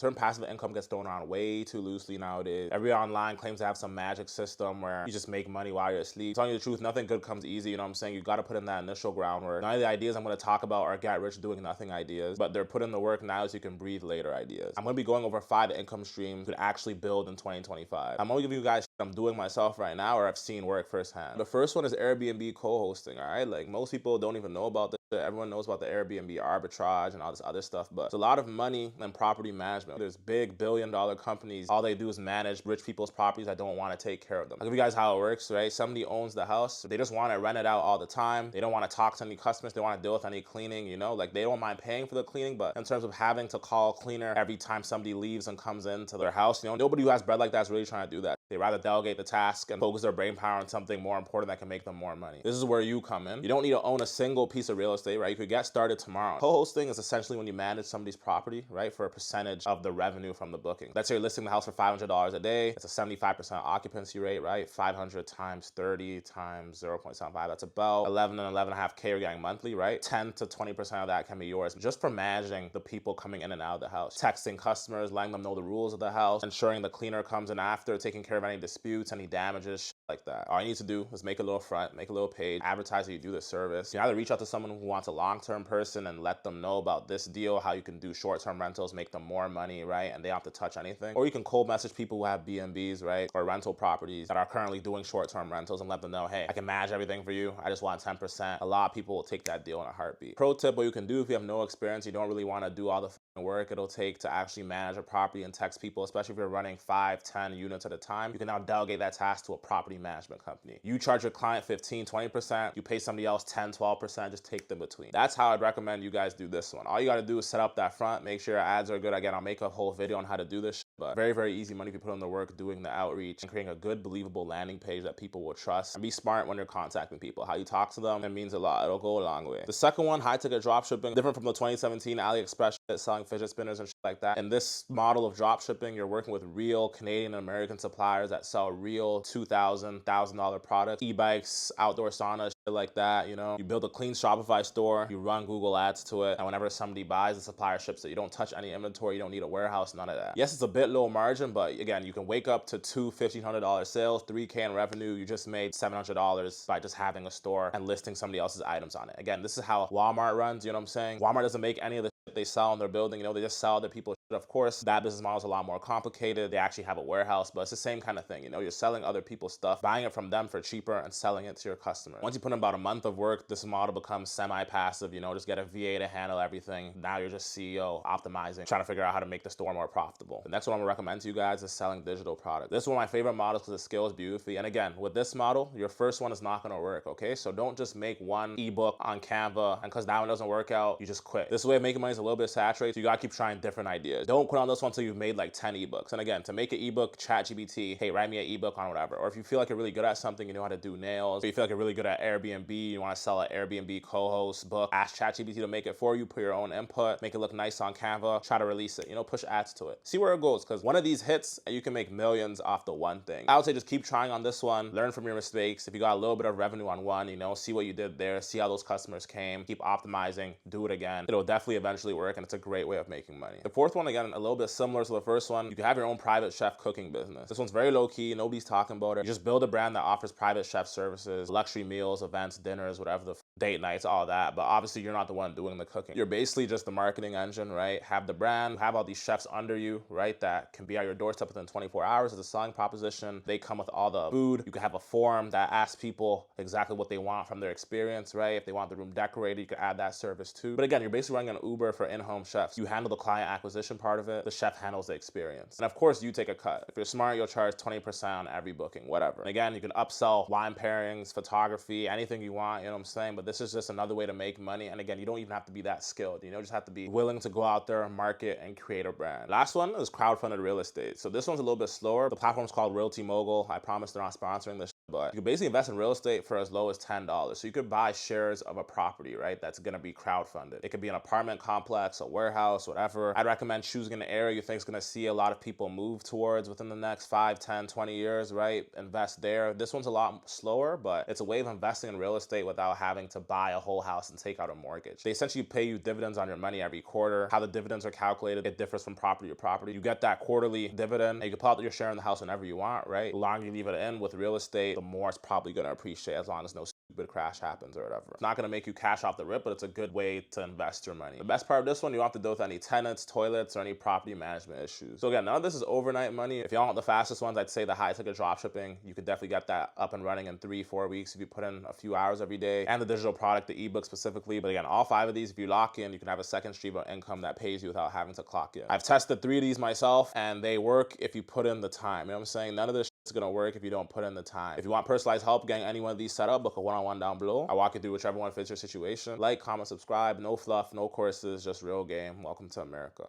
Term passive income gets thrown around way too loosely nowadays. Every online claims to have some magic system where you just make money while you're asleep. Telling you the truth, nothing good comes easy, you know what I'm saying? You gotta put in that initial groundwork. None of the ideas I'm gonna talk about are get rich doing nothing ideas, but they're put in the work now so you can breathe later ideas. I'm gonna be going over 5 income streams you could actually build in 2025. I'm gonna give you guys I'm doing myself right now or I've seen work firsthand. The first one is Airbnb co-hosting, all right? Like most people don't even know about this. Everyone knows about the Airbnb arbitrage and all this other stuff, but it's a lot of money in property management. There's big billion-dollar companies. All they do is manage rich people's properties that don't want to take care of them. I'll give you guys how it works, right? Somebody owns the house. They just want to rent it out all the time. They don't want to talk to any customers. They want to deal with any cleaning, you know? Like they don't mind paying for the cleaning, but in terms of having to call a cleaner every time somebody leaves and comes into their house, you know, nobody who has bread like that is really trying to do that. They rather delegate the task and focus their brain power on something more important that can make them more money. This is where you come in. You don't need to own a single piece of real estate, right? You could get started tomorrow. Co-hosting is essentially when you manage somebody's property, right, for a percentage of the revenue from the booking. Let's say you're listing the house for $500 a day. It's a 75% occupancy rate, right? 500 times 30 times 0.75. That's about 11 and 11.5K you're getting monthly, right? 10 to 20% of that can be yours just for managing the people coming in and out of the house. Texting customers, letting them know the rules of the house, ensuring the cleaner comes in after, taking care of any disputes, any damages, shit like that. All you need to do is make a little front, make a little page, advertise that you do the service. You either reach out to someone who wants a long-term person and let them know about this deal, how you can do short-term rentals, make them more money, right? And they don't have to touch anything. Or you can cold message people who have B&Bs, right? Or rental properties that are currently doing short-term rentals and let them know, hey, I can manage everything for you. I just want 10%. A lot of people will take that deal in a heartbeat. Pro tip, what you can do if you have no experience, you don't really want to do all the work it'll take to actually manage a property and text people, especially if you're running 5, 10 units at a time, you can now delegate that task to a property management company. You charge your client 15, 20%, you pay somebody else 10, 12%, just take the between. That's how I'd recommend you guys do this one. All you gotta do is set up that front, make sure your ads are good. Again, I'll make a whole video on how to do this, but very, very easy money if you put in the work doing the outreach and creating a good, believable landing page that people will trust. And be smart when you're contacting people. How you talk to them, it means a lot. It'll go a long way. The second one, high ticket dropshipping, different from the 2017 AliExpress selling fidget spinners and shit like that. In this model of drop shipping, you're working with real Canadian and American suppliers that sell real $2,000, $1,000 products, e-bikes, outdoor saunas, shit like that, you know. You build a clean Shopify store, you run Google ads to it, and whenever somebody buys, the supplier ships it. You don't touch any inventory, you don't need a warehouse, none of that. Yes, it's a bit low margin, but again, you can wake up to two $1,500 sales, $3K in revenue. You just made $700 by just having a store and listing somebody else's items on it. Again, this is how Walmart runs, you know what I'm saying? Walmart doesn't make any of the shit they sell in their building, you know, they just sell other people's shit. Of course, that business model is a lot more complicated. They actually have a warehouse, but it's the same kind of thing, you know, you're selling other people's stuff, buying it from them for cheaper and selling it to your customer. Once you put in about a month of work, this model becomes semi-passive, you know, just get a VA to handle everything. Now you're just CEO optimizing, trying to figure out how to make the store more profitable. The next one I'm gonna recommend to you guys is selling digital product. This is one of my favorite models because it scales beautifully. And again, with this model, your first one is not gonna work, okay? So don't just make one ebook on Canva, and because that one doesn't work out, you just quit. This way of making money is a little bit saturated, so you gotta keep trying different ideas. Don't quit on this one until you've made like 10 ebooks. And again, to make an ebook, ChatGPT, hey, write me an ebook on whatever. Or if you feel like you're really good at something, you know how to do nails, or you feel like you're really good at Airbnb, you wanna sell an Airbnb co-host book, ask ChatGPT to make it for you, put your own input, make it look nice on Canva, try to release it, you know, push ads to it. See where it goes, because one of these hits and you can make millions off the one thing. I would say just keep trying on this one, learn from your mistakes. If you got a little bit of revenue on one, you know, see what you did there, see how those customers came, keep optimizing, do it again. It'll definitely eventually work, and it's a great way of making money. The fourth one, again, a little bit similar to the first one, you can have your own private chef cooking business. This one's very low key, nobody's talking about it. You just build a brand that offers private chef services, luxury meals, events, dinners, whatever the date nights, all that. But obviously you're not the one doing the cooking. You're basically just the marketing engine, right? Have the brand, have all these chefs under you, right? That can be at your doorstep within 24 hours as a selling proposition. They come with all the food. You can have a form that asks people exactly what they want from their experience, right? If they want the room decorated, you can add that service too. But again, you're basically running an Uber for in-home chefs. You handle the client acquisition part of it. The chef handles the experience. And of course, you take a cut. If you're smart, you'll charge 20% on every booking, whatever. And again, you can upsell wine pairings, photography, anything you want, you know what I'm saying? But this is just another way to make money. And again, you don't even have to be that skilled, you know, just have to be willing to go out there, market, and create a brand. Last one is crowdfunded real estate. So this one's a little bit slower. The platform's called Realty Mogul. I promise they're not sponsoring this, But you can basically invest in real estate for as low as $10. So you could buy shares of a property, right? That's gonna be crowdfunded. It could be an apartment complex, a warehouse, whatever. I'd recommend choosing an area you think is gonna see a lot of people move towards within the next 5, 10, 20 years, right? Invest there. This one's a lot slower, but it's a way of investing in real estate without having to buy a whole house and take out a mortgage. They essentially pay you dividends on your money every quarter. How the dividends are calculated, it differs from property to property. You get that quarterly dividend, and you can pull out your share in the house whenever you want, right? The longer you leave it in with real estate, the more it's probably gonna appreciate, as long as no stupid crash happens or whatever. It's not gonna make you cash off the rip, but it's a good way to invest your money. The best part of this one, you don't have to deal with any tenants, toilets, or any property management issues. So again, none of this is overnight money. If you want the fastest ones, I'd say the high ticket drop shipping. You could definitely get that up and running in 3-4 weeks if you put in a few hours every day, and the digital product, the ebook specifically. But again, all 5 of these, if you lock in, you can have a second stream of income that pays you without having to clock in. I've tested 3 of these myself, and they work if you put in the time. You know what I'm saying? None of this is gonna work if you don't put in the time. If you want personalized help getting any one of these set up, book a one-on-one down below. I'll walk you through whichever one fits your situation. Like, comment, subscribe. No fluff, no courses, just real game. Welcome to America.